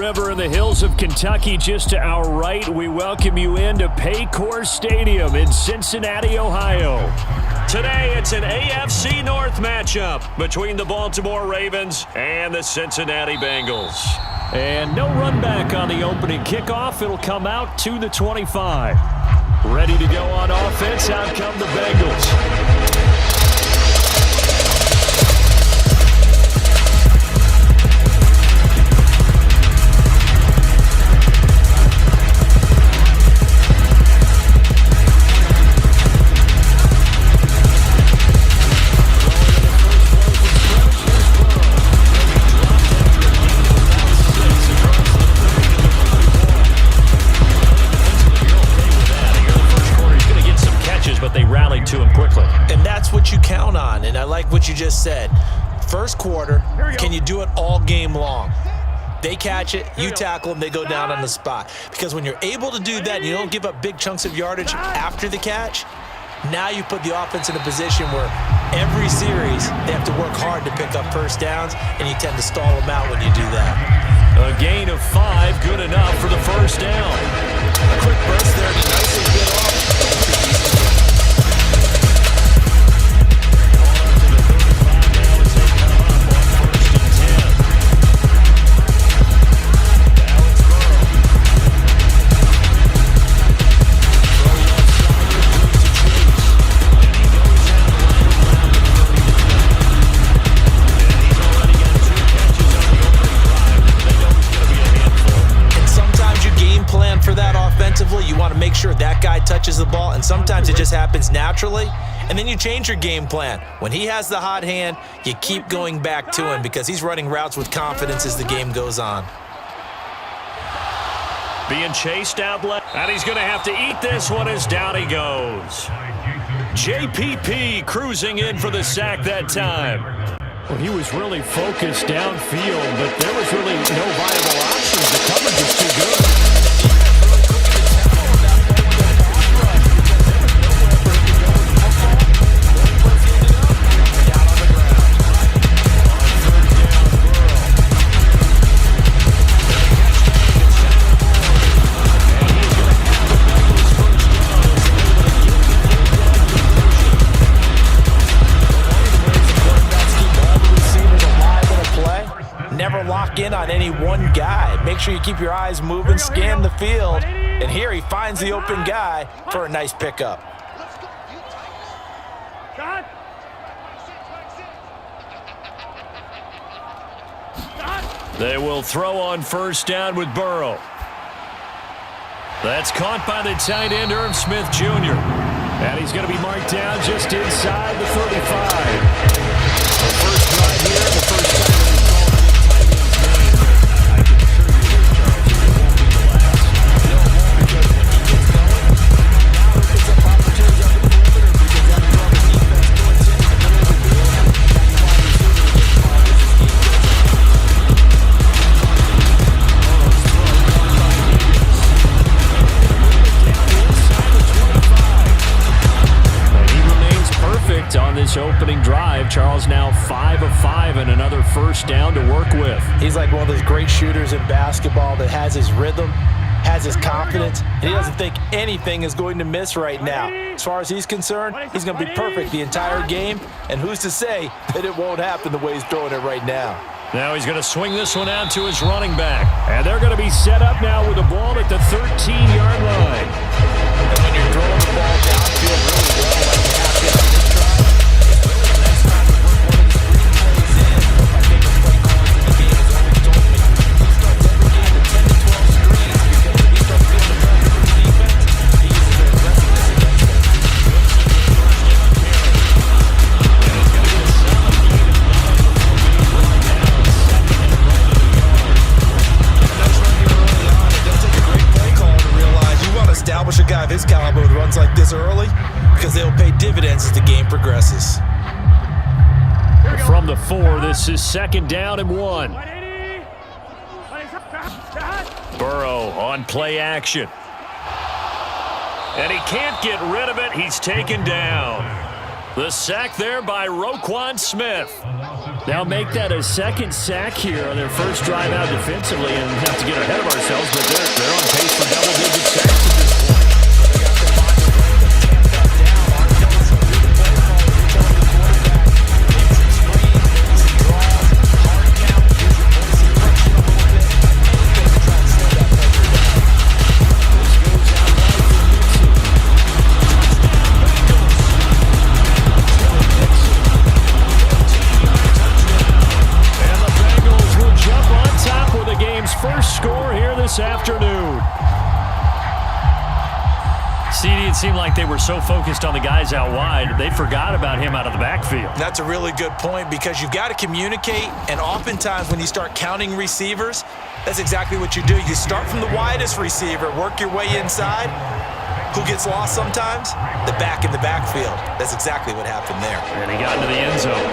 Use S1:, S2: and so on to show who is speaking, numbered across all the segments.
S1: River in the hills of Kentucky. Just to our right, we welcome you into Paycor Stadium in Cincinnati, Ohio. Today, it's an AFC North matchup between the Baltimore Ravens and the Cincinnati Bengals. And no run back on the opening kickoff. It'll come out to the 25. Ready to go on offense. Out come the Bengals. To him quickly.
S2: And that's what you count on, and I like what you just said. First quarter, can you do it all game long? They catch it, you tackle them, they go down on the spot. Because when you're able to do that and you don't give up big chunks of yardage after the catch, now you put the offense in a position where every series they have to work hard to pick up first downs, and you tend to stall them out when you do that.
S1: A gain of 5, good enough for the first down.
S2: A quick burst there to nicely get off. You want to make sure that guy touches the ball, and sometimes it just happens naturally, and then you change your game plan. When he has the hot hand, you keep going back to him because he's running routes with confidence as the game goes on.
S1: Being chased out left, and he's going to have to eat this one as down he goes. JPP cruising in for the sack that time. Well, he was really focused downfield, but there was really no viable options. The coverage was too good.
S2: In on any one guy. Make sure you keep your eyes moving, scan the field, and here he finds the open guy for a nice pickup.
S1: They will throw on first down with Burrow. That's caught by the tight end, Irv Smith Jr. And he's going to be marked down just inside the 35. The first drive here, the first time. On this opening drive, Charles now 5 of 5 and another first down to work with.
S2: He's like one of those great shooters in basketball that has his rhythm, has his confidence, and he doesn't think anything is going to miss right now. As far as he's concerned, he's going to be perfect the entire game, and who's to say that it won't happen the way he's throwing it right now.
S1: Now he's going to swing this one out to his running back, and they're going to be set up now with the ball at the 13-yard line.
S2: And when you're throwing the ball downfield really well, like you have to on this drive, establish a guy of his caliber who runs like this early because they'll pay dividends as the game progresses.
S1: From the 4, this is second down and 1. Burrow on play action. And he can't get rid of it. He's taken down. The sack there by Roquan Smith. They'll make that a second sack here on their first drive out defensively, and not to get ahead of ourselves, but they're on pace for double-digit sacks at this point. First score here this afternoon. CD, it seemed like they were so focused on the guys out wide, they forgot about him out of the backfield.
S2: That's a really good point because you've got to communicate, and oftentimes when you start counting receivers, that's exactly what you do. You start from the widest receiver, work your way inside. Who gets lost sometimes? The back in the backfield. That's exactly what happened there.
S1: And he got into the end zone.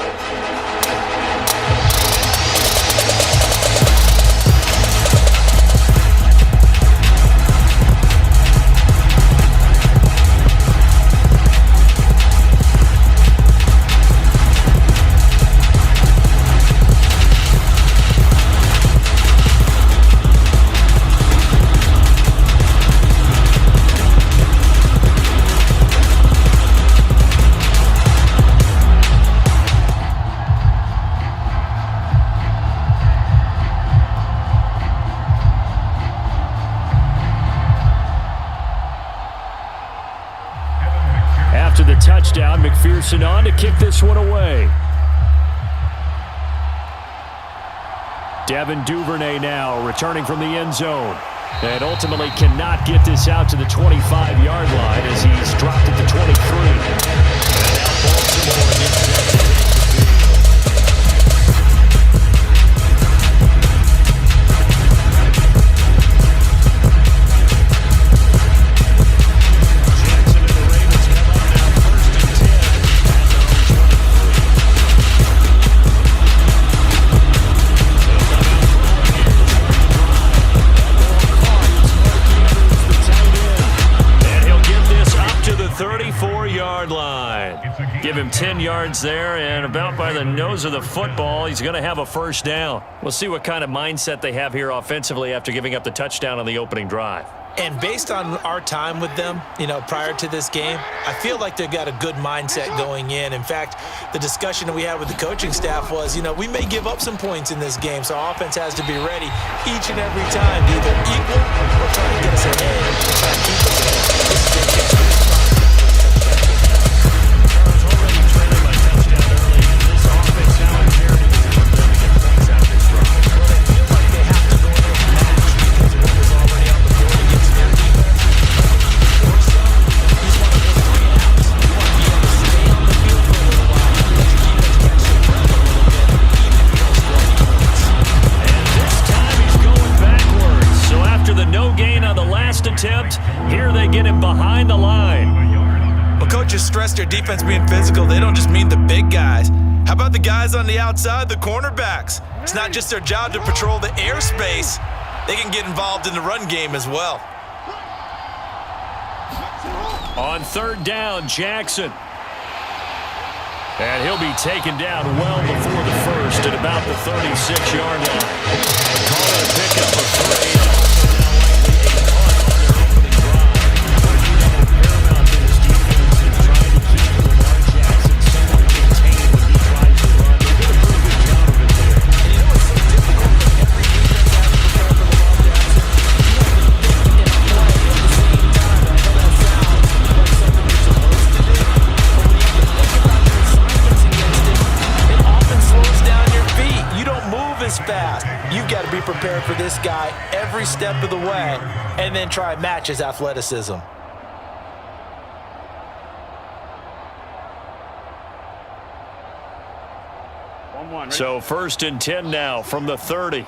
S1: After the touchdown, McPherson on to kick this one away. Devin Duvernay now returning from the end zone. And ultimately cannot get this out to the 25-yard line as he's dropped at the 23. And now Baltimore gets set to take the field. Give him 10 yards there, and about by the nose of the football, he's going to have a first down. We'll see what kind of mindset they have here offensively after giving up the touchdown on the opening drive.
S2: And based on our time with them, prior to this game, I feel like they've got a good mindset going in. In fact, the discussion that we had with the coaching staff was, we may give up some points in this game, so our offense has to be ready each and every time to either equal or try to get us ahead and try to keep us ahead. This is their chance.
S1: Attempt. Here they get him behind the line.
S2: Well, coaches stress their defense being physical. They don't just mean the big guys. How about the guys on the outside, the cornerbacks? It's not just their job to patrol the airspace. They can get involved in the run game as well.
S1: On third down, Jackson. And he'll be taken down well before the first at about the 36-yard line. Call it a pickup of 3.
S2: Fast. You've got to be prepared for this guy every step of the way and then try and match his athleticism.
S1: So 1st and 10 now from the 30.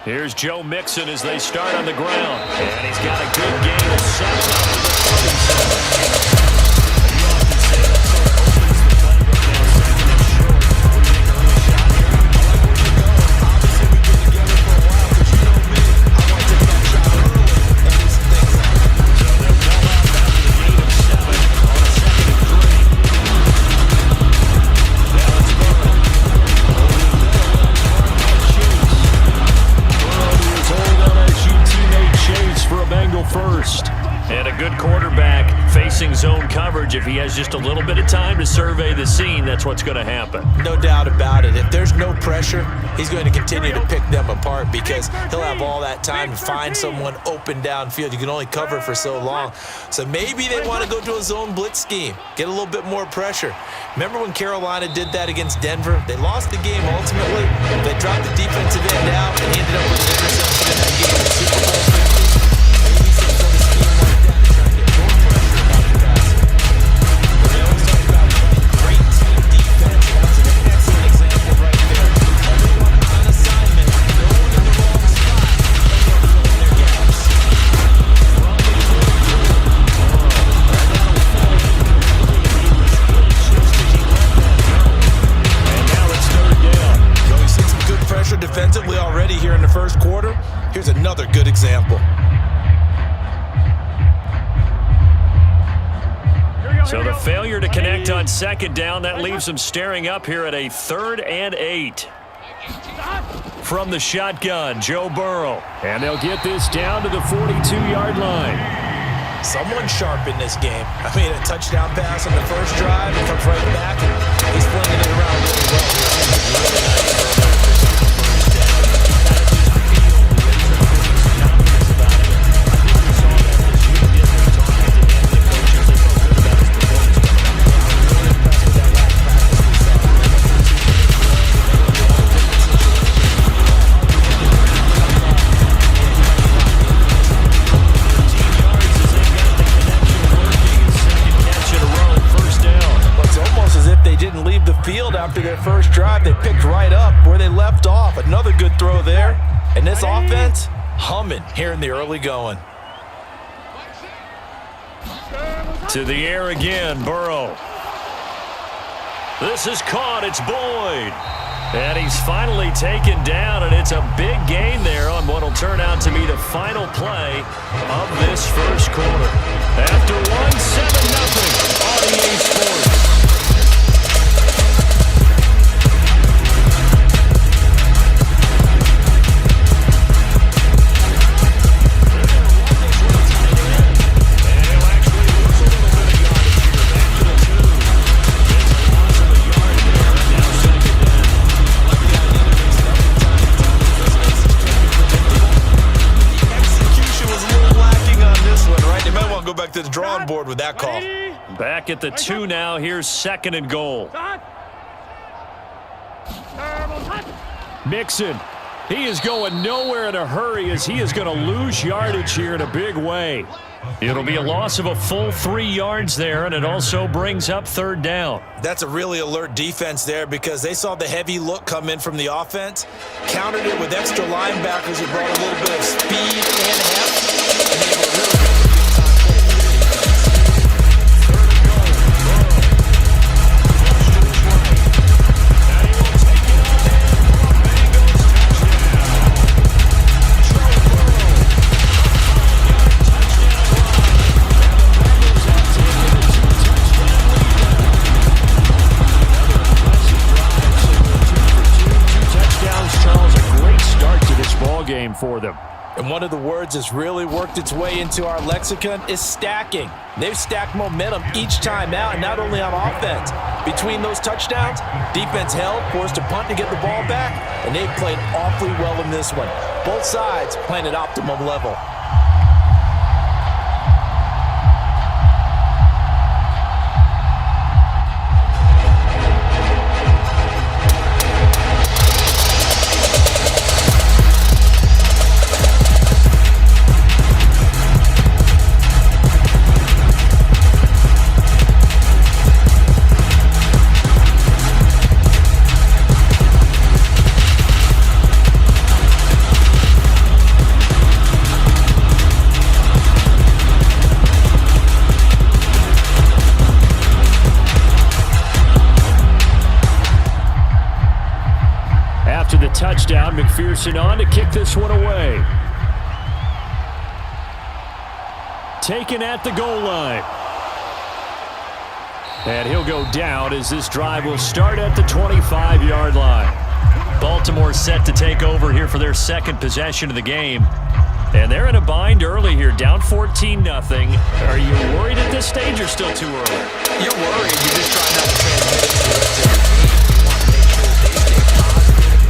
S1: Here's Joe Mixon as they start on the ground. And he's got a good gain of 7 up to the 37. advantage. If he has just a little bit of time to survey the scene, that's what's going to happen.
S2: No doubt about it. If there's no pressure, he's going to continue to pick them apart because he'll have all that time to find someone open downfield. You can only cover for so long. So maybe they want to go to a zone blitz scheme, get a little bit more pressure. Remember when Carolina did that against Denver? They lost the game ultimately. They dropped the defensive end out and he ended up with an interception in that game in the Super Bowl. Maybe some sort of scheme like that to try to get more pressure about the passing. But they always talk about great team defense. That's an excellent example right there. Everyone on assignment, no one in the wrong spot. Filling their gaps. Pressure defensively already here in the first quarter. Here's another good example.
S1: So the failure to connect on second down, that leaves them staring up here at a 3rd and 8. From the shotgun, Joe Burrow. And they'll get this down to the 42-yard line.
S2: Someone sharp in this game. I mean, a touchdown pass on the first drive. It comes right back, and he's flinging it around really well. Really nice. After their first drive, they picked right up where they left off. Another good throw there. And this offense, humming here in the early going.
S1: To the air again, Burrow. This is caught. It's Boyd. And he's finally taken down, and it's a big gain there on what will turn out to be the final play of this first quarter. After 1, 7-0, RDA Sports.
S2: To the drawing board with that call.
S1: Back at the 2 now. Here's 2nd and goal. Mixon. He is going nowhere in a hurry as he is going to lose yardage here in a big way. It'll be a loss of a full 3 yards there, and it also brings up 3rd down.
S2: That's a really alert defense there because they saw the heavy look come in from the offense, countered it with extra linebackers who brought a little bit of speed and heft, and they were really good.
S1: Game for them.
S2: And one of the words that's really worked its way into our lexicon is stacking. They've stacked momentum each time out, and not only on offense. Between those touchdowns, defense held, forced a punt to get the ball back, and they've played awfully well in this one. Both sides playing at optimum level.
S1: Touchdown, McPherson on to kick this one away. Taken at the goal line. And he'll go down as this drive will start at the 25-yard line. Baltimore set to take over here for their second possession of the game. And they're in a bind early here, down 14-0. Are you worried at this stage or still too early?
S2: You're worried. You're just trying not to transmit it to the team. You want to make sure they stay positive.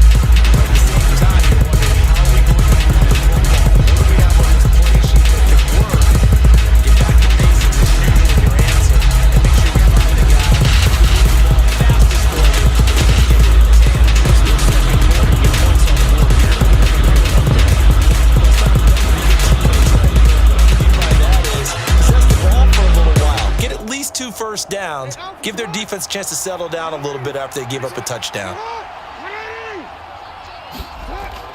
S2: But at the same time, you're wondering, how are we going to move the football? What do we have on this play sheet that can work? Get back to basics and shoot with your answer. And make sure you find the guy who can move the ball fastest for you and get it in his hand. It's still second quarter. You get points on the board here. Get at least 2 first downs. Give their defense a chance to settle down a little bit after they give up a touchdown.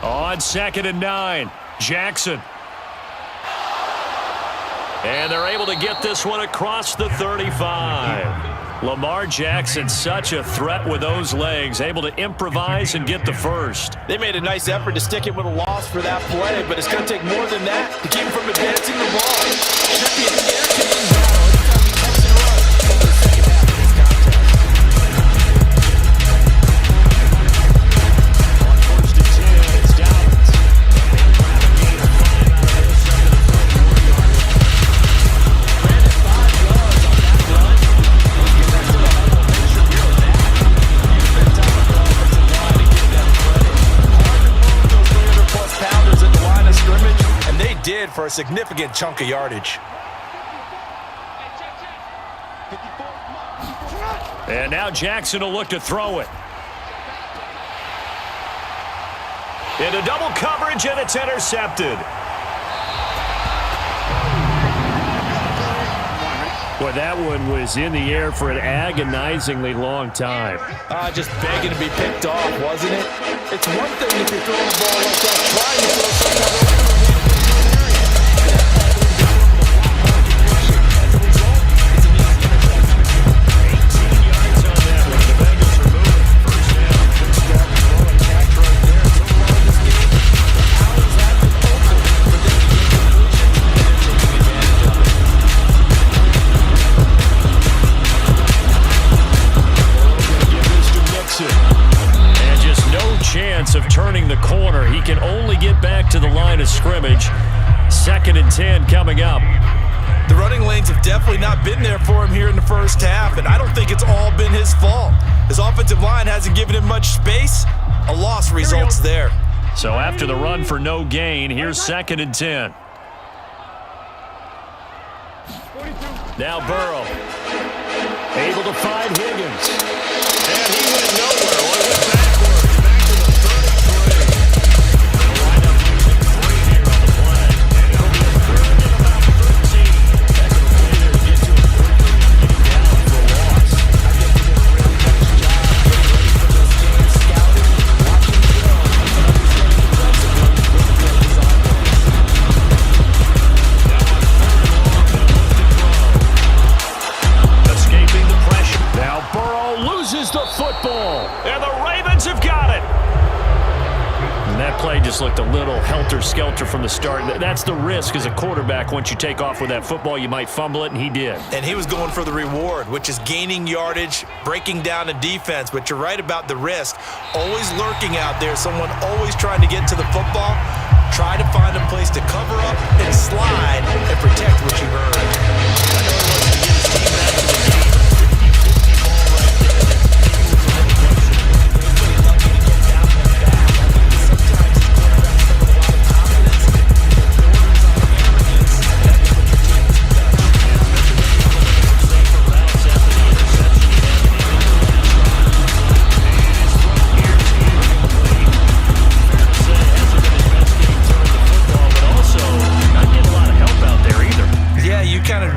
S1: On 2nd and 9, Jackson. And they're able to get this one across the 35. Lamar Jackson, such a threat with those legs, able to improvise and get the first.
S2: They made a nice effort to stick it with a loss for that play, but it's going to take more than that to keep him from advancing the ball. Should be an air-to-in battle anytime he cuts and runs over the second half of this contest.
S1: On 1st and 10, it's Downs. They grab a gain of 5 out of this under the 34-yard line. Ran it 5 yards on that run. Get back to the huddle. Make sure you're with that. You spent time with the offensive line to give them credit.
S2: Hard to move those 300-plus pounders at the line of scrimmage, and they did for a significant chunk of yardage.
S1: And now Jackson will look to throw it. Into double coverage, and it's intercepted. Boy, that one was in the air for an agonizingly long time.
S2: Just begging to be picked off, wasn't it? It's one thing if you're throwing the ball like that, trying to throw something over the area.
S1: And just no chance of turning the corner. He can only get back to the line of scrimmage. 2nd and 10 coming up.
S2: The running lanes have definitely not been there for him here in the first half, and I don't think it's all been his fault. His offensive line hasn't given him much space. A loss results there.
S1: So after the run for no gain, here's 2nd and 10. Now Burrow. Able to find Higgins. And he went nowhere. Well, he went backwards. Back to the 33. They'll wind up using 3 here on the play. And it'll be a 3rd and about 13. Heck of a play there to get to him quickly and get him down for a loss.
S2: I think they did a really nice job getting ready for this game, scouting, watching film, and understanding defensively what the play was on.
S1: Now on 3rd and long, they'll look to throw. Escaping the pressure. Now Burrow loses the football. And the Ravens have got it. And that play just looked a little helter-skelter from the start. That's the risk as a quarterback. Once you take off with that football, you might fumble it, and he did.
S2: And he was going for the reward, which is gaining yardage, breaking down a defense. But you're right about the risk. Always lurking out there, someone always trying to get to the football. Try to find a place to cover up and slide and protect what you've earned.
S1: I know he wants to get his team back to the game. 50-50 ball right there.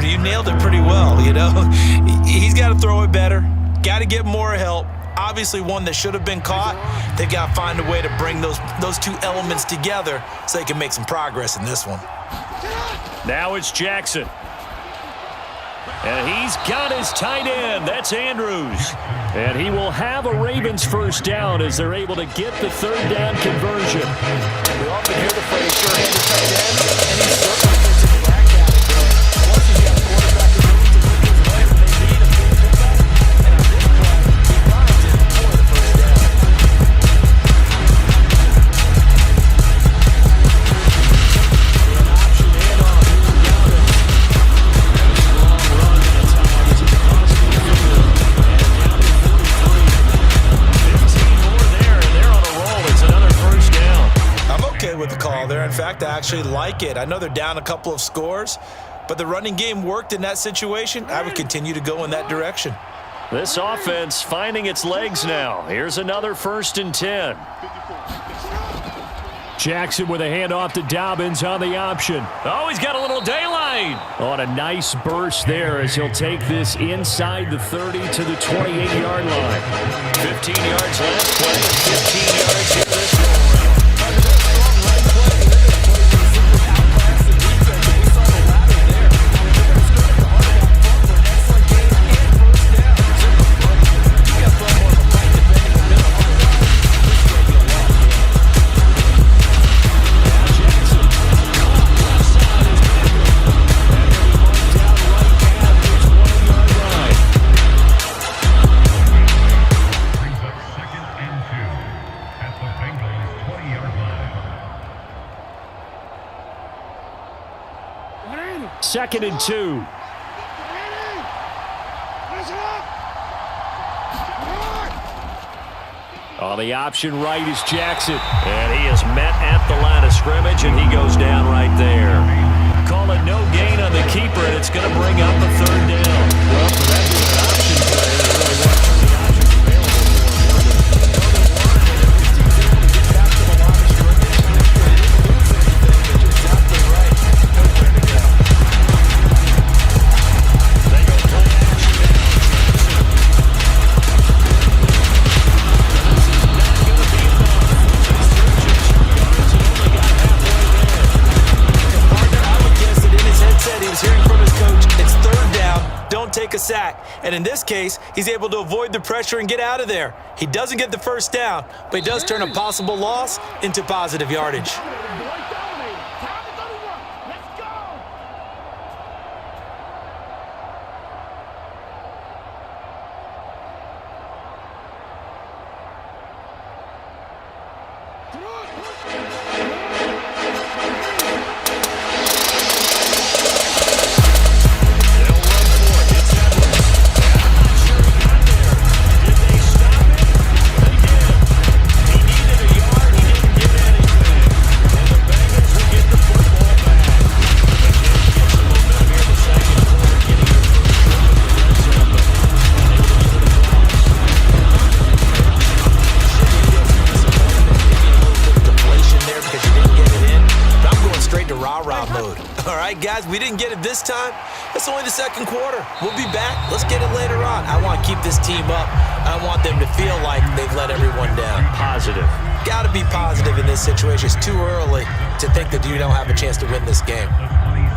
S2: You nailed it pretty well, you know. He's got to throw it better, got to get more help. Obviously one that should have been caught. They've got to find a way to bring those 2 elements together so they can make some progress in this one.
S1: Now it's Jackson. And he's got his tight end. That's Andrews. And he will have a Ravens first down as they're able to get the 3rd down conversion.
S2: We often hear the phrase sure-handed tight end, and he certainly fits into that category. Once he's got a quarterback who's willing to look his way when they need a big pickup, and on this play, he finds it for the first down. fact, I actually like it. I know they're down a couple of scores, but the running game worked in that situation. I would continue to go in that direction.
S1: This offense finding its legs now. Here's another 1st and 10. Jackson with a handoff to Dobbins on the option. Oh, he's got a little daylight. On a nice burst there as he'll take this inside the 30 to the 28-yard line. 15 yards last play, 15 yards here this go around. Second and 2. On the option right is Jackson. And he is met at the line of scrimmage, and he goes down right there. Call it no gain on the keeper, and it's going to bring up a 3rd down. Well, for that being an option player, they really want to the options available.
S2: Take a sack, and in this case he's able to avoid the pressure and get out of there. He doesn't get the 1st down, but he does turn a possible loss into positive yardage. Guys, we didn't get it this time. It's only the 2nd quarter. We'll be back. Let's get it later on. I want to keep this team up. I want them to feel like they've let everyone down.
S1: Positive.
S2: Got to be positive in this situation. It's too early to think that you don't have a chance to win this game.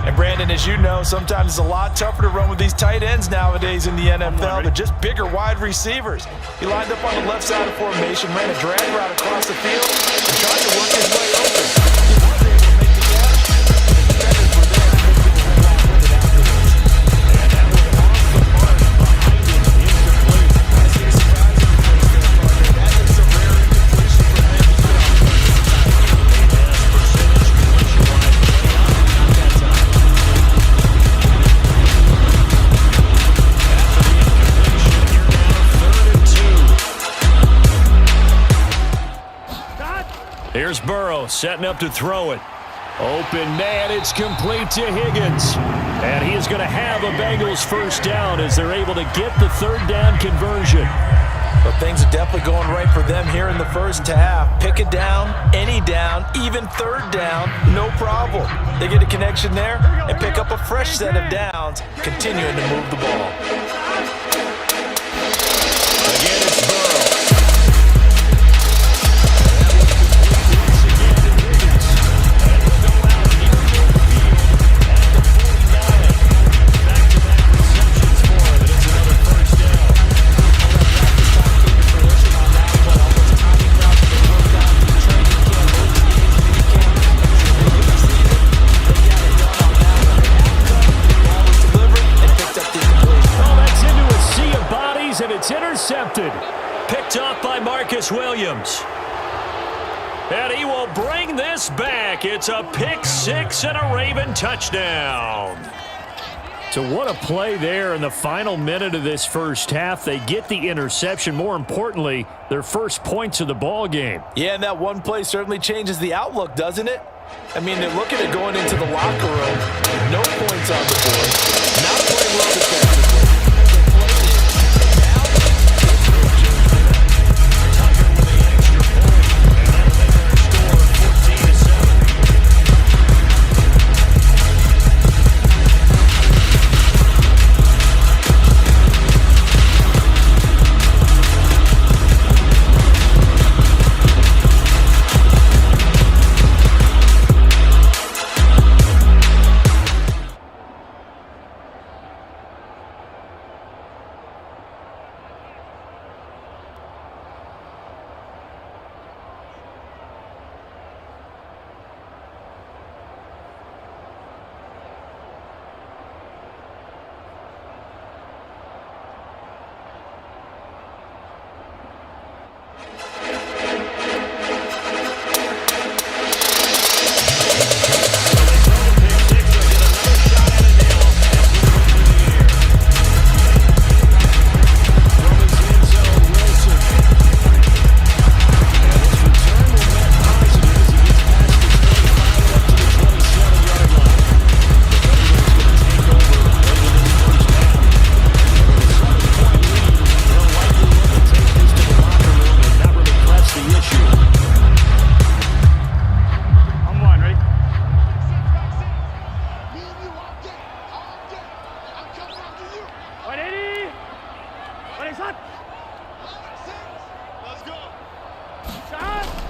S3: And Brandon, as you know, sometimes it's a lot tougher to run with these tight ends nowadays in the NFL. They're just bigger wide receivers. He lined up on the left side of formation, ran a drag route across the field, and tried to work his way open.
S1: Here's Burrow setting up to throw it. Open man, it's complete to Higgins. And he is going to have a Bengals 1st down as they're able to get the 3rd down conversion.
S2: But things are definitely going right for them here in the 1st half. Pick a down, any down, even 3rd down, no problem. They get a connection there and pick up a fresh set of downs, continuing to move the ball.
S1: Again, it's Burrow. Intercepted. Picked off by Marcus Williams. And he will bring this back. It's a pick 6 and a Raven touchdown. So what a play there in the final minute of this 1st half. They get the interception. More importantly, their 1st points of the ball game.
S2: Yeah, and that one play certainly changes the outlook, doesn't it?
S3: I mean, they're looking at going into the locker room. No points on the board. Not playing well defensively.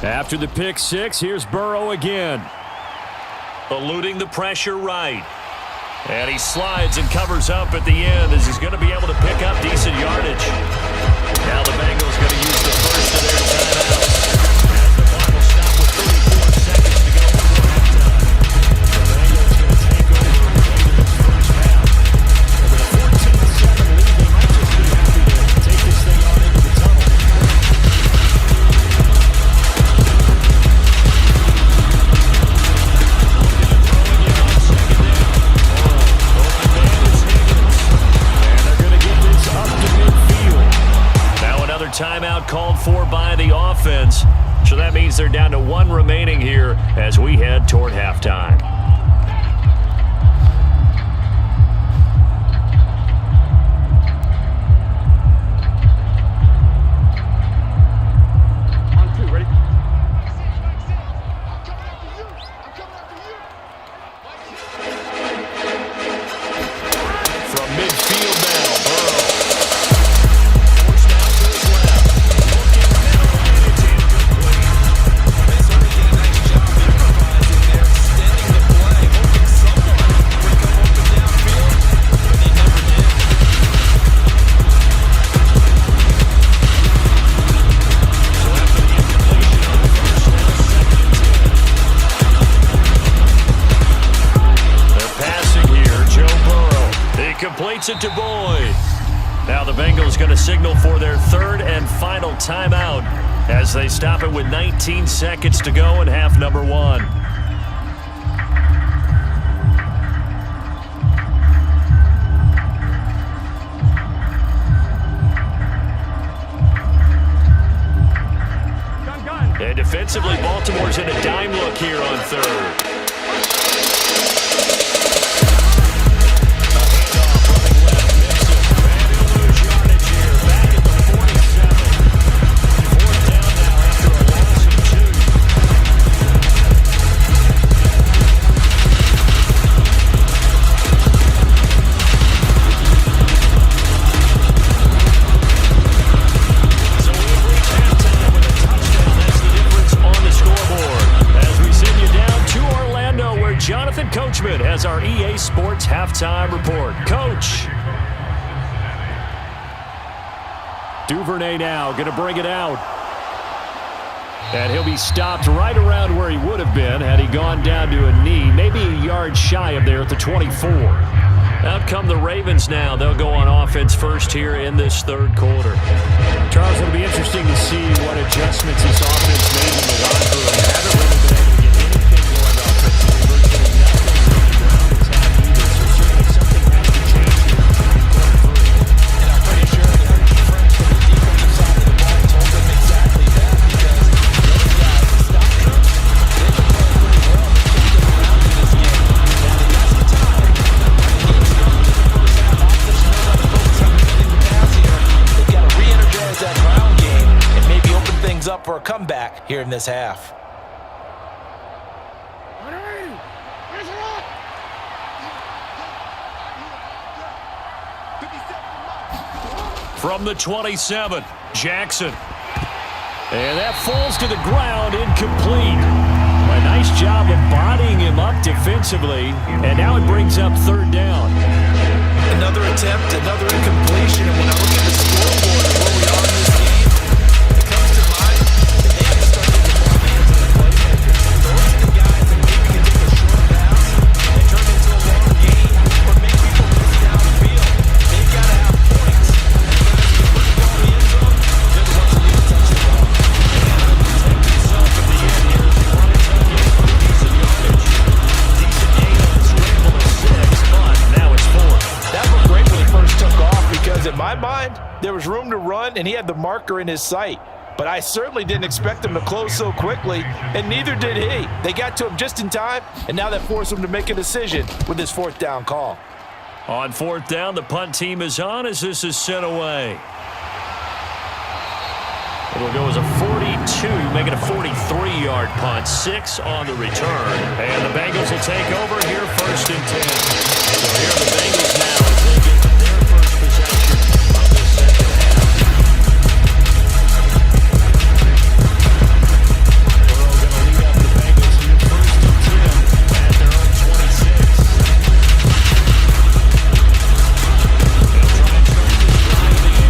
S1: After the pick six, here's Burrow again. Eluding the pressure right. And he slides and covers up at the end as he's going to be able to pick up decent yardage. Now the Bengals going to use the first of their timeouts. As the clock will stop with 34 seconds to go before halftime. The Bengals going to take over late in this first half. And with a 14-7 lead, they might just be happy to take this thing on into the tunnel. Timeout called for by the offense. So that means they're down to one remaining here as we head toward halftime.
S4: On two, ready?
S1: From midfield now, Burrow. Completes it to Boyd. Now the Bengals going to signal for their third and final timeout as they stop it with 19 seconds to go in half number one. And defensively, Baltimore's in a dime look here on third. Has our EA Sports halftime report. Coach. Duvernay now going to bring it out. And he'll be stopped right around where he would have been had he gone down to a knee, maybe a yard shy of there at the 24. Out come the Ravens now. They'll go on offense first here in this third quarter. Charles, it'll be interesting to see what adjustments this offense made in the locker room. They haven't really been able to get anything going offensively. Virtually nothing on the ground attack either. So certainly something has to change here in quarter three.
S3: And I'm pretty sure that their defense from the defensive side of the ball told them exactly that, because those guys, the stop troops, they can play pretty well.
S2: up for a comeback here in this half.
S1: From the 27, Jackson. And that falls to the ground, incomplete. A nice job of bodying him up defensively, and now it brings up third down.
S2: Another attempt, another incompletion, and when I look at the scoreboard and where we are in this game, it comes to mind that they have to start getting more hands on the playmakers. Those are the guys that maybe can take a short pass and turn it into a long game or make people miss downfield. They've got to have points. And guys who put the ball in the end zone, they're the ones who need to touch the ball. And protect himself at the end here. Decent yardage. Decent gain on the scramble of 6, but now it's 4. That looked great when he first took off because in my mind, there was room to run and he had the marker in his sight. But I certainly didn't expect him to close so quickly, and neither did he. They got to him just in time, and now that forced him to make a decision with his fourth down call.
S1: On fourth down, the punt team is on as this is sent away. It'll go as a 42, making a 43-yard punt, 6 on the return. And the Bengals will take over here first and 10. So here are the Bengals now as they get their first possession of the second half. Burrow going to lead up the Bengals here first and 10 at their own 26. They'll try and start this drive in the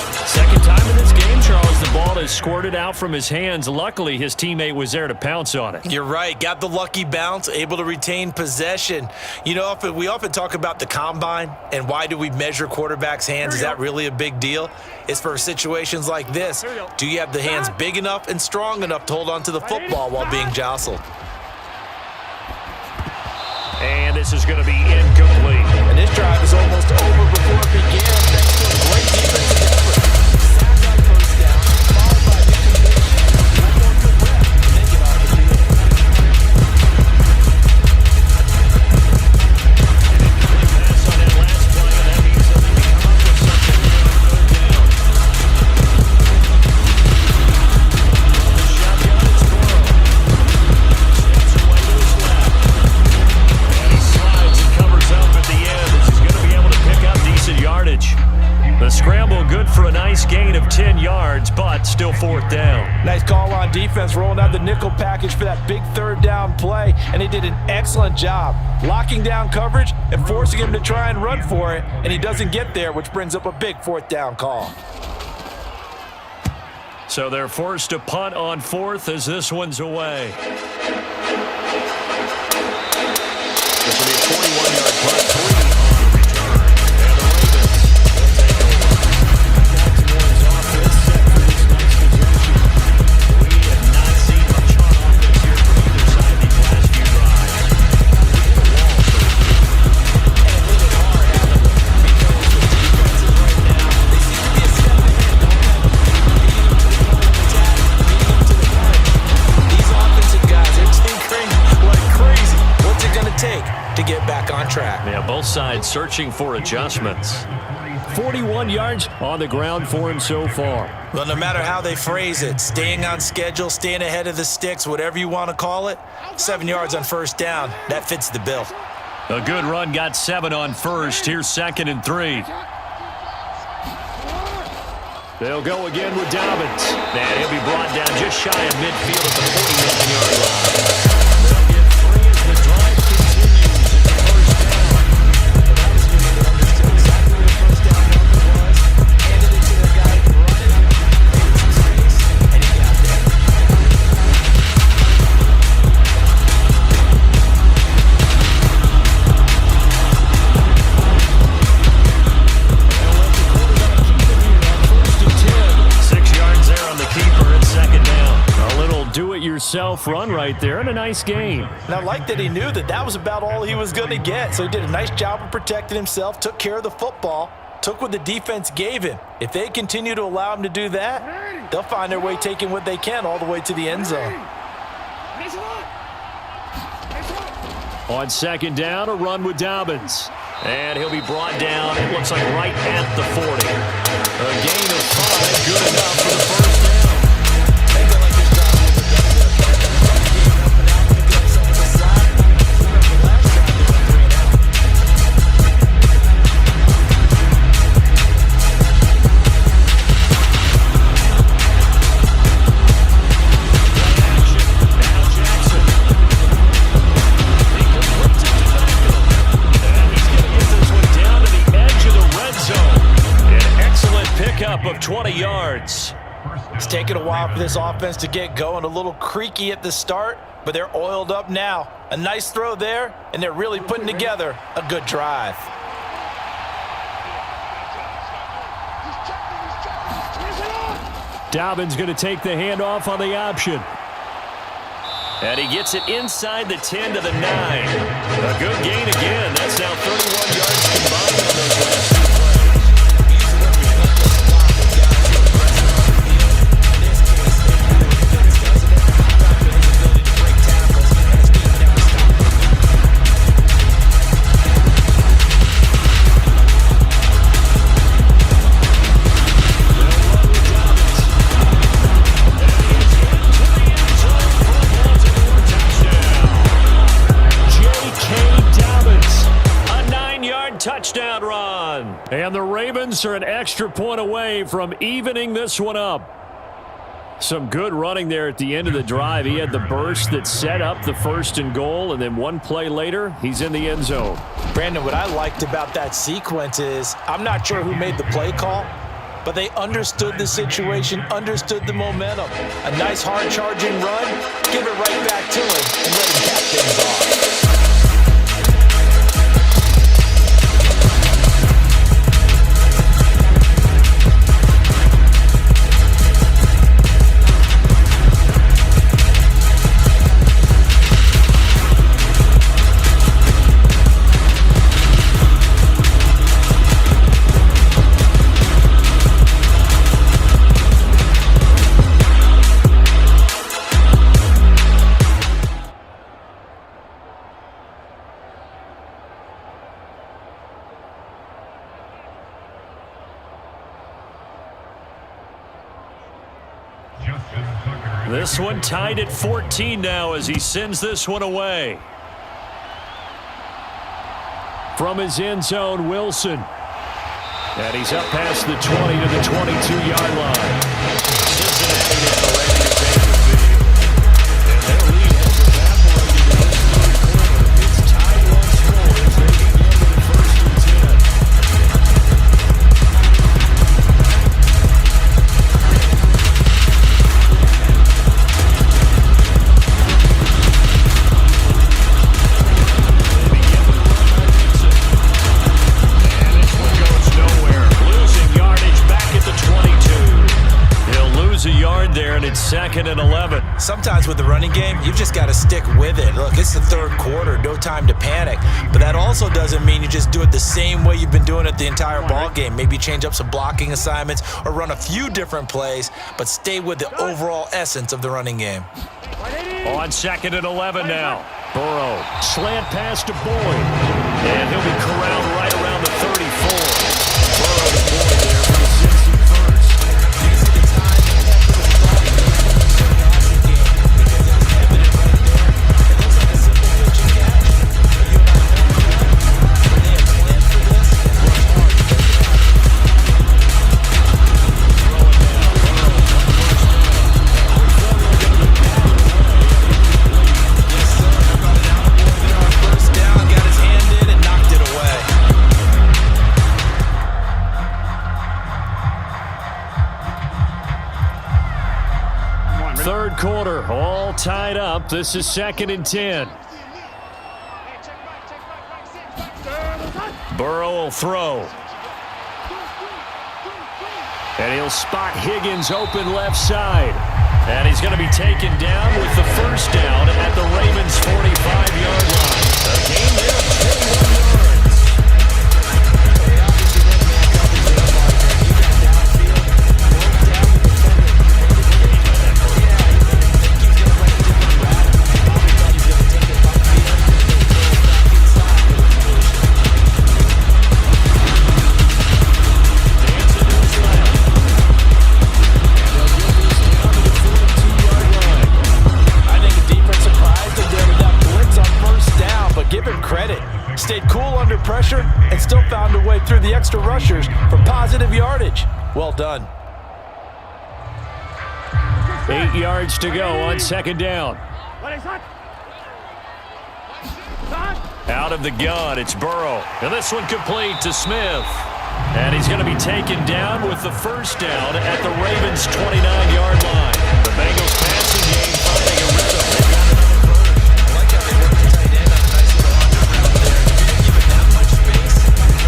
S1: air. Second time in this game, Charles, the ball is squirted out from his hands. Luckily, his teammate was there to pounce on it.
S2: You're right. Got the lucky bounce, able to retain possession. You know, we often talk about the combine and why do we measure quarterbacks' hands. Is that really a big deal? It's for situations like this. Do you have the hands big enough and strong enough to hold on to the football while being jostled?
S1: And this is going to be incomplete.
S3: And this drive is almost over before it began. Thanks to a great defensive effort. Sack on first down, followed by the incompletion. One more good rep, and then get off the field.
S1: Pass on that last play, and that means they'll need to come up with something here on third down. The shotgun is Burrow. Steps away to his left. And he slides and covers up at the end as he's going to be able to pick up decent yardage. The scramble good for a nice gain of 10 yards, but still fourth down.
S3: Nice call on defense, rolling out the nickel package for that big third down play, and he did an excellent job locking down coverage and forcing him to try and run for it, and he doesn't get there, which brings up a big fourth down call.
S1: So they're forced to punt on fourth as this one's away. This will be a 41-yard punt, 3 on the return. And the Ravens will take over. Baltimore is offense set for this next possession. We have not seen much on offense here from either side these last few drives.
S2: And a little hard, haven't they? Because the defenses right now, they seem to be a step ahead. Don't have them beating them to the point of attack, beating them to the punch. These offensive guys are tinkering like crazy. What's it going to take to get back on track?
S1: Yeah, both sides searching for adjustments. 41 yards on the ground for him so far.
S2: Well, no matter how they phrase it, staying on schedule, staying ahead of the sticks, whatever you want to call it, 7 yards on first down, that fits the bill.
S1: A good run got 7 on first. Here's 2nd and 3. They'll go again with Dobbins. And he'll be brought down just shy of midfield at the 49-yard line. They'll get 3 as the drive continues at the first down.
S2: That was good. They understood exactly where first down number was, handed it to their guy running, made some space, and he got there.
S1: They'll let the quarterback keep it here on first and 10. 6 yards there on the keeper and 2nd down. A little do-it-yourself run right there and a nice gain.
S3: And I like that he knew that that was about all he was going to get, so he did a nice job of protecting himself, took care of the football, took what the defense gave him. If they continue to allow him to do that, they'll find their way taking what they can all the way to the end zone.
S1: On 2nd down, a run with Dobbins. And he'll be brought down, it looks like right at the 40. A gain of 5, good enough for the first down. Of 20 yards.
S2: It's taken a while for this offense to get going. A little creaky at the start, but they're oiled up now. A nice throw there, and they're really putting together a good drive.
S1: Dobbins going to take the handoff on the option. And he gets it inside the 10 to the 9. A good gain again. That's now 31 yards combined on those last 2 plays. Touchdown run. And the Ravens are an extra point away from evening this one up. Some good running there at the end of the drive. He had the burst that set up the 1st and goal, and then one play later, he's in the end zone.
S2: Brandon, what I liked about that sequence is I'm not sure who made the play call, but they understood the situation, understood the momentum. A nice hard-charging run, give it right back to him, and let him cap things off. This one tied at 14 now as he sends this one away. From his end zone, Wilson. And he's up past the 20 to the 22-yard line. Cincinnati now ready to take the field. And their lead has evaporated in this third quarter. It's tied once more as they begin with the 1st and 10. A yard there, and it's 2nd and 11. Sometimes with the running game, you've just got to stick with it. Look, it's the 3rd quarter, no time to panic. But that also doesn't mean you just do it the same way you've been doing it the entire ball game. Maybe change up some blocking assignments or run a few different plays, but stay with the overall essence of the running game.
S1: On 2nd and 11 now. Burrow, slant pass to Boyd. And he'll be corralled right around the 34. Burrow to Boyd there for the 61st. Third quarter, all tied up. This is 2nd and 10. Burrow will throw. And he'll spot Higgins open left side. And he's going to be taken down with the 1st down at the Ravens' 45-yard line. A gain there of 21 yards.
S3: still found a way through the extra rushers for positive yardage. Well done.
S1: 8 yards to go on second down. Out of the gun, it's Burrow. And this one complete to Smith. And he's going to be taken down with the first down at the Ravens' 29-yard line. The Bengals passing game finding a rhythm. They got another bird. I like how they work the tight end on a nice little underground there. If you didn't give it that much space,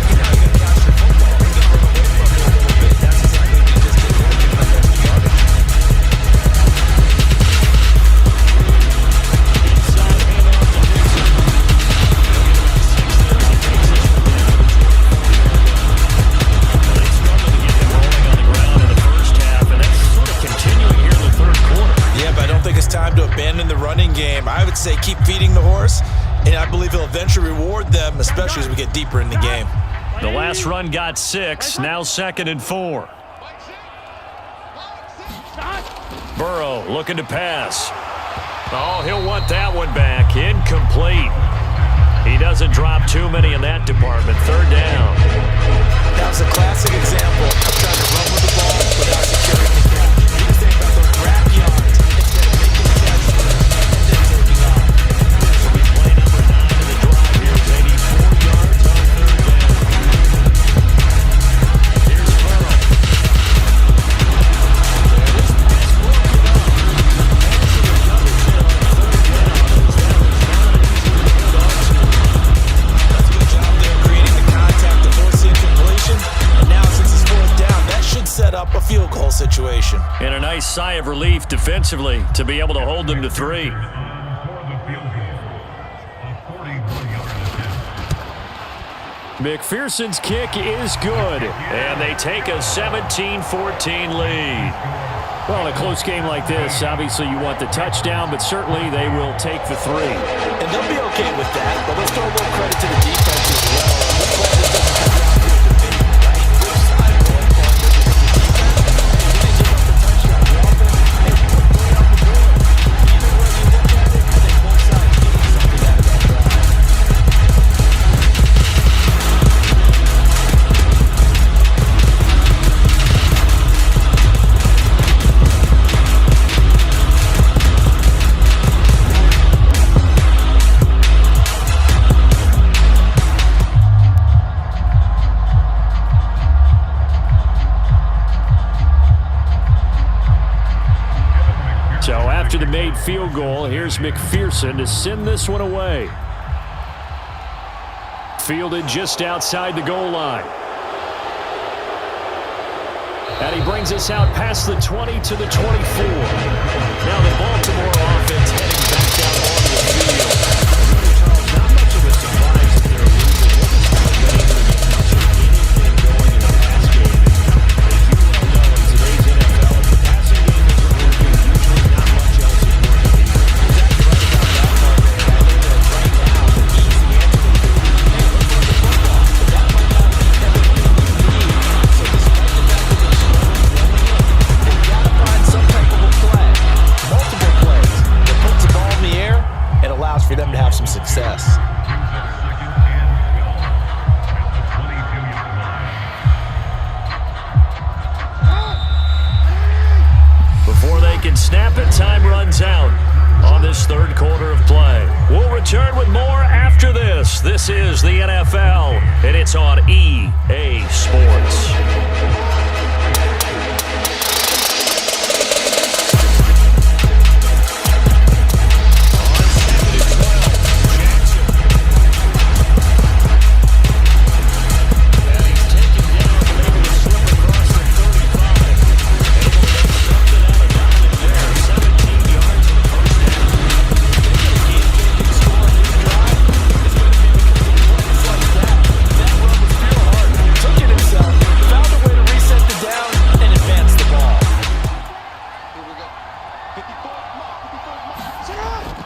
S1: you know you're going to catch the football. You're going to run away from it a little bit. That's exactly what they just did there, giving up extra yardage.
S3: Time to abandon the running game. I would say keep feeding the horse, and I believe he'll eventually reward them, especially as we get deeper in the game.
S1: The last run got 6, now 2nd and 4. Burrow looking to pass. Oh, he'll want that one back. Incomplete. He doesn't drop too many in that department. 3rd down.
S3: That was a classic example of trying to run with the ball without securing the catch. You can think about those grab yards. A field goal situation.
S1: And a nice sigh of relief defensively to be able to hold them to 3. McPherson's kick is good, and they take a 17-14 lead. Well, in a close game like this, obviously you want the touchdown, but certainly they will take the 3.
S3: And they'll be okay with that, but let's throw a little credit to the defense as well.
S1: After the made field goal, here's McPherson to send this one away. Fielded just outside the goal line. And he brings us out past the 20 to the 24. Now the Baltimore offense heading back down on the field. Not much of a surprise that they're losing. What was the game to get much of anything going in the pass game? As you well know, in today's NFL, if the passing game isn't working, usually not much else is working. Exactly right about that part there. I think that right now, the easy answer would be, hey, let's run the football. But that might not be everything you need. So despite the fact that they're struggling running it, they've got to find some type of a play, multiple plays, that puts the ball in the air and allows for them to have some success. Before they can snap it, time runs out on this third quarter of play. We'll return with more after this. This is the NFL, and it's on EA Sports.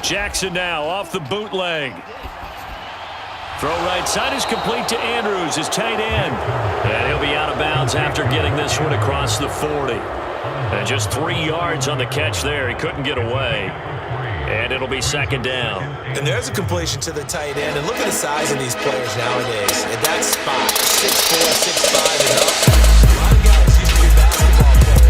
S1: Jackson now off the bootleg. Throw right side is complete to Andrews, his tight end. And he'll be out of bounds after getting this one across the 40. And just 3 yards on the catch there. He couldn't get away. And it'll be second down.
S2: And there's a completion to the tight end. And look at the size of these players nowadays. At that spot, 6'4", 6'5", and up. A lot of guys used to be basketball players.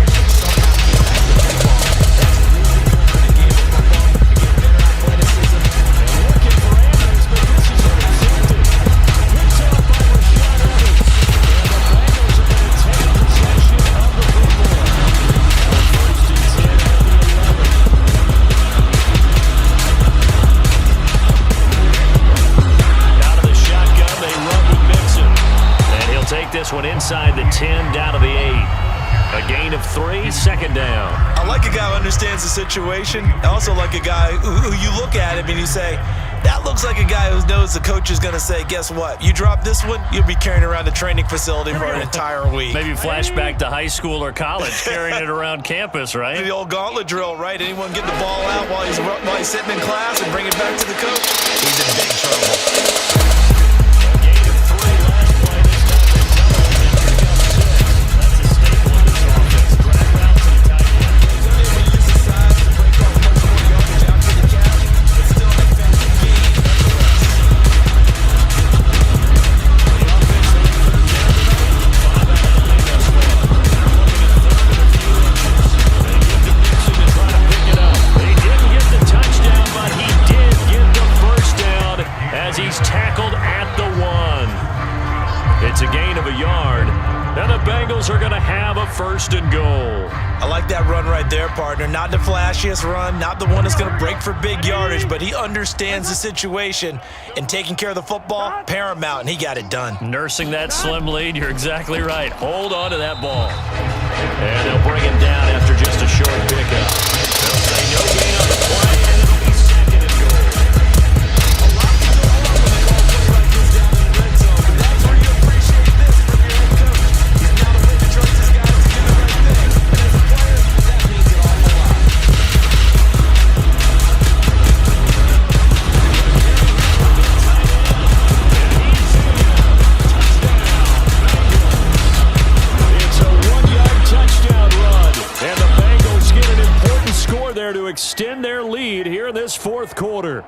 S1: Take this one inside the 10, down to the 8. A gain of 3, second down.
S2: I like a guy who understands the situation. I also like a guy who you look at him and you say, that looks like a guy who knows the coach is going to say, guess what? You drop this one, you'll be carrying around the training facility for an entire week.
S1: Maybe flashback to high school or college, carrying it around campus, right?
S2: The old gauntlet drill, right? Anyone get the ball out while he's sitting in class and bring it back to the coach? He's in big trouble.
S1: He's tackled at the 1. It's a gain of a yard, and the Bengals are going to have a first and goal.
S2: I like that run right there, partner. Not the flashiest run, not the one that's going to break for big yardage, but he understands the situation, and taking care of the football, paramount, and he got it done.
S1: Nursing that slim lead, you're exactly right. Hold on to that ball. And they'll bring him down after just a short pickup. They'll say no gain on the play, and it'll be second and goal. To extend their lead here in this fourth quarter.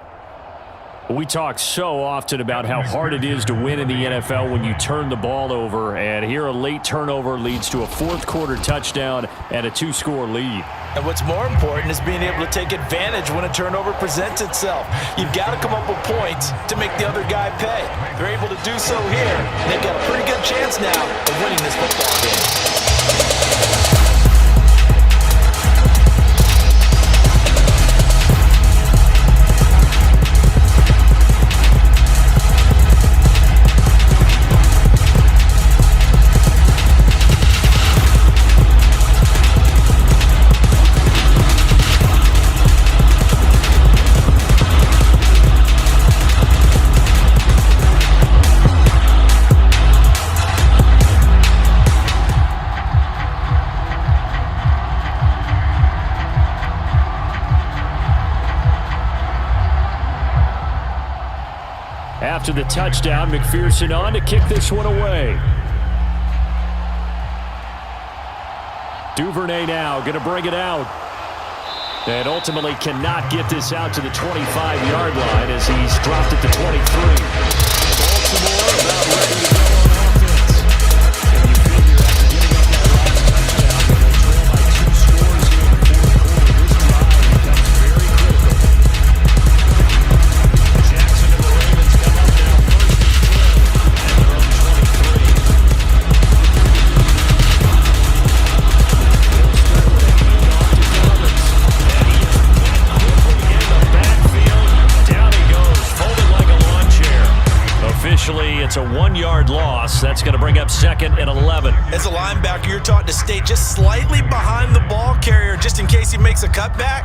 S1: We talk so often about how hard it is to win in the NFL when you turn the ball over, and here a late turnover leads to a fourth quarter touchdown and a 2-score lead.
S2: And what's more important is being able to take advantage when a turnover presents itself. You've got to come up with points to make the other guy pay. They're able to do so here, and they've got a pretty good chance now of winning this football game.
S1: After the touchdown, McPherson on to kick this one away. Duvernay now going to bring it out. And ultimately cannot get this out to the 25-yard line as he's dropped at the 23. Baltimore about ready to go on offense. And you figure after giving up that last touchdown, when they trail by 2 scores here in the fourth quarter, this drive becomes very critical. Jackson and the Ravens come up now first and 10 at their own 23. Officially, it's a 1-yard loss. That's going to bring up second and 11.
S2: As a linebacker, you're taught to stay just slightly behind the ball carrier just in case he makes a cutback.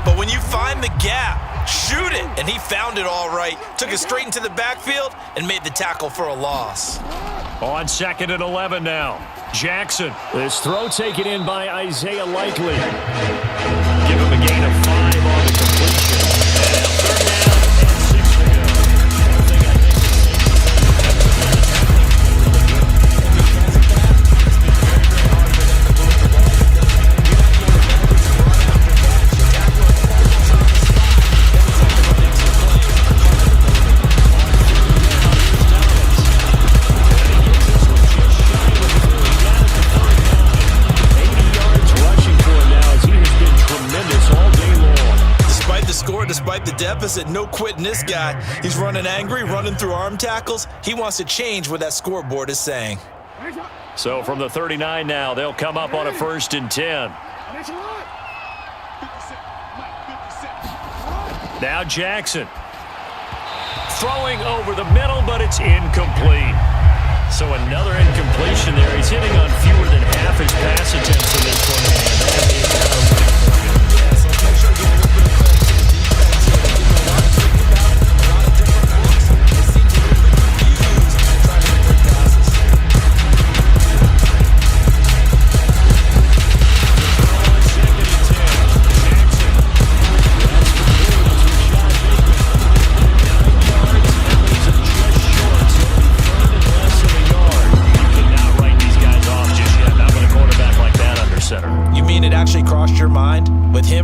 S2: But when you find the gap, shoot it. And he found it all right. Took it straight into the backfield and made the tackle for a loss.
S1: On second and 11 now. Jackson. This throw taken in by Isaiah Likely. Give him a gain of 5 on the completion. And third down and 6 to go.
S2: deficit. No quitting this guy. He's running angry, running through arm tackles. He wants to change what that scoreboard is saying.
S1: So from the 39 now, they'll come up on a 1st and 10. Now Jackson. Throwing over the middle, but it's incomplete. So another incompletion there. He's hitting on fewer than half his pass attempts in this one.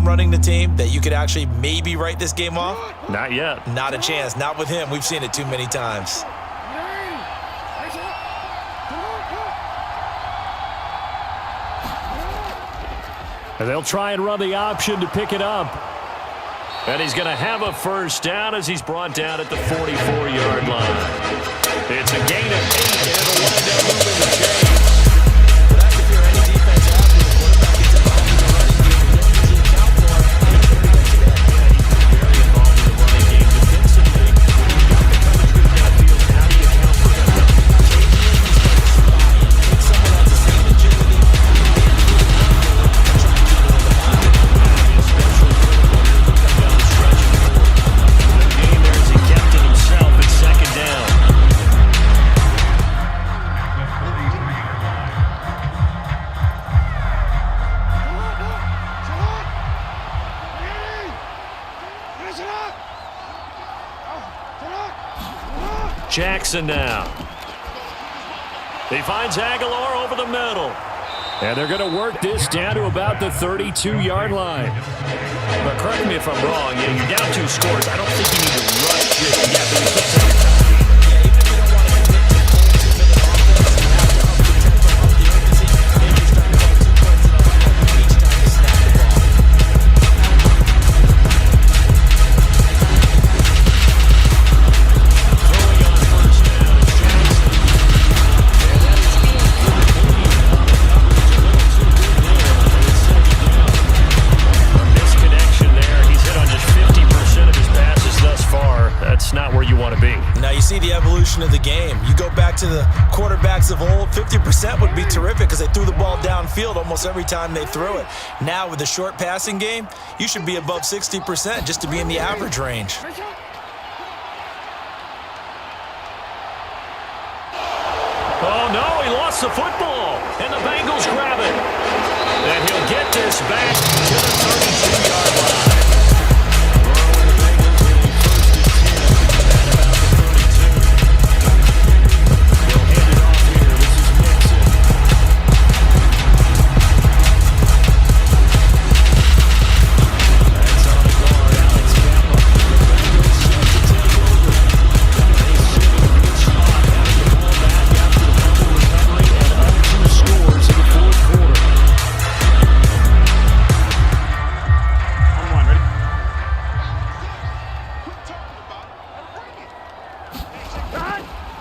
S2: Running the team that you could actually maybe write this game off?
S1: Not yet.
S2: Not a chance. Not with him. We've seen it too many times.
S1: And they'll try and run the option to pick it up. And he's going to have a 1st down as he's brought down at the 44-yard line. It's a gain of 8, and it'll wind up moving the chain. Jackson now. He finds Aguilar over the middle. And they're going to work this down to about the 32-yard line. But correct me if I'm wrong. Yeah, you're down 2 scores. I don't think you need to rush it. Yeah, but you can't take your time.
S2: Of the game. You go back to the quarterbacks of old, 50% would be terrific because they threw the ball downfield almost every time they threw it. Now with the short passing game, you should be above 60% just to be in the average range.
S1: Oh no, he lost the football, and the Bengals grab it. And he'll get this back to the 32-yard line.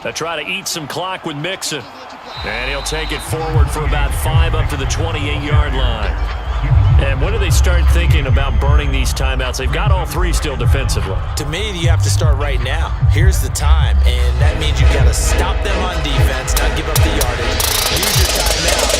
S1: They try to eat some clock with Mixon. And he'll take it forward for about 5 up to the 28-yard line. And when do they start thinking about burning these timeouts? They've got all 3 still defensively.
S2: To me, you have to start right now. Here's the time, and that means you've got to stop them on defense, not give up the yardage. Use your timeout.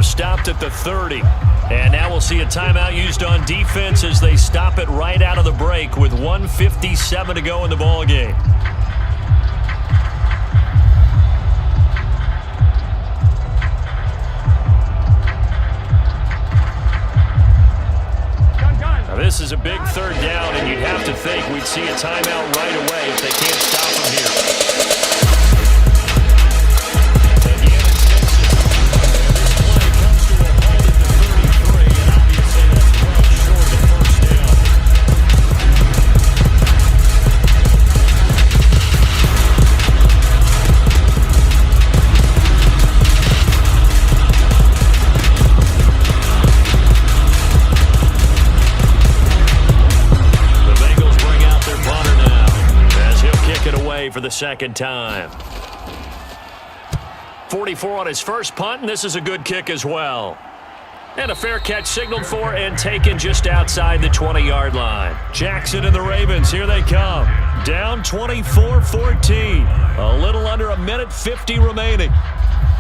S1: Stopped at the 30. And now we'll see a timeout used on defense as they stop it right out of the break with 1:57 to go in the ball game. Now this is a big 3rd down, and you'd have to see a timeout right away if they can't stop him here. For the second time. 44 on his first punt, and this is a good kick as well. And a fair catch signaled for and taken just outside the 20-yard line. Jackson and the Ravens, here they come. Down 24-14. A little under a minute 50 remaining.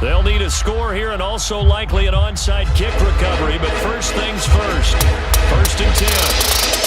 S1: They'll need a score here and also likely an onside kick recovery, but first things first. First and 10.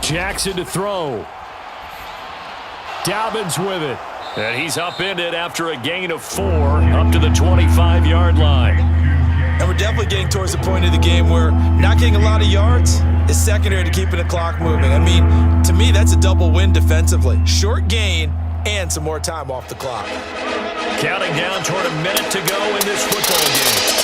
S1: Jackson to throw. Dobbins with it. And he's upended after a gain of 4 up to the 25-yard line.
S3: And we're definitely getting towards the point of the game where not getting a lot of yards is secondary to keeping the clock moving. I mean, to me, that's a double win defensively. Short gain and some more time off the clock.
S1: Counting down toward a minute to go in this football game.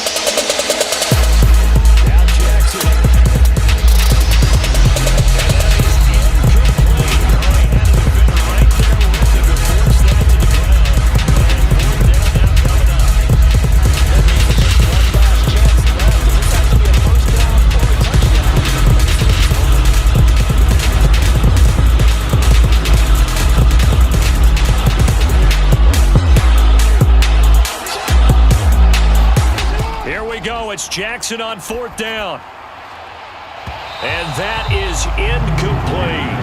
S1: It's Jackson on 4th down. And that is incomplete.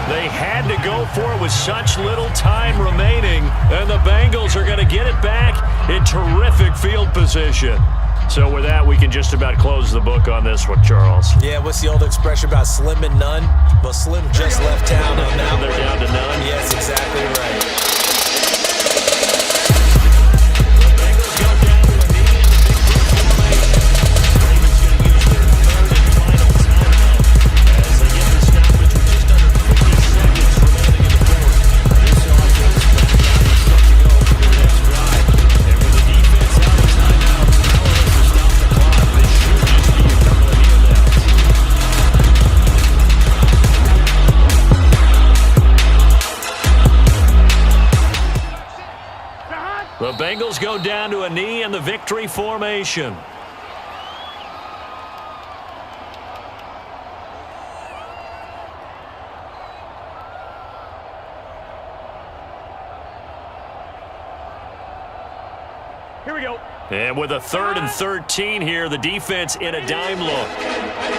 S1: They had to go for it with such little time remaining, and the Bengals are going to get it back in terrific field position. So with that, we can just about close the book on this one, Charles.
S2: Yeah, what's the old expression about slim and none? Well, Slim just left town on that.
S1: They're down to none.
S2: Yes, exactly right.
S1: The Bengals go down to a knee in the victory formation. Here we go. And with a 3rd and 13 here, the defense in a dime look.